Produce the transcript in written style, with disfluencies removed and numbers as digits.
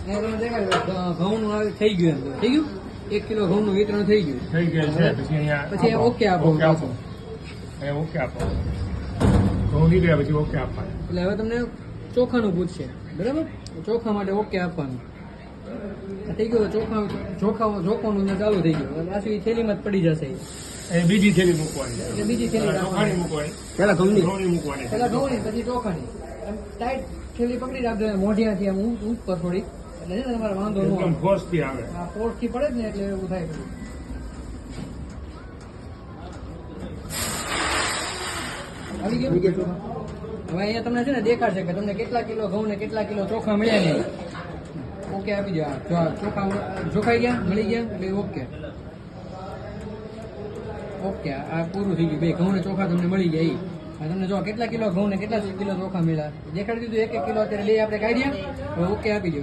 તમે દેખાડો ઘઉંનું આવે થઈ ગયું એમ થઈ ગયું 1 કિલો ઘઉંનું વિતરણ થઈ ગયું છે પછી અહીંયા પછી ઓકે આપો પાછો. અહીંયા ઓકે આપો ઘઉં નીકળ્યા પછી ઓકે આપવાનું. એટલે હવે તમને ચોખાનું પૂછશે બરાબર ચોખા માટે ઓકે આપવાનું થઈ ગયું ચોખાનું ચાલુ થઈ ગયું પાછું એ થેલીમાં જ પડી જશે એ બીજી થેલી મૂકવાની એટલે બીજી થેલી ચોખાની મૂકવાની પેલા ઘઉંની મૂકવાની પેલા ઘઉંની પછી ચોખાની ટાઈટ થેલી પકડી રાખજો મોઢિયાથી આમ ઉપર થોડી એટલે છે ને તમારે વાંધો ન એકદમ ફોર્સથી આવે. આ ફોર્સથી પડે જ ને એટલે એવું થાય આવી ગયું હવે અહીંયા તમને છે ને દેખાડશે કે તમને કેટલા કિલો ઘઉં ને કેટલા કિલો ચોખા મળ્યા ને ઓકે આપી દો ચોખા જોખાઈ ગયા મળી ગયા એટલે ઓકે ઓકે આ પૂરું થઈ ગયું બે ઘઉં ને ચોખા તમને મળી ગયા એ તમને જો કેટલા કિલો ઘઉં ને કેટલા કિલો ચોખા મળ્યા દેખાડી દીધું 1 કિલો અત્યારે બે આપણે કાઢ્યા હવે ઓકે આપી દો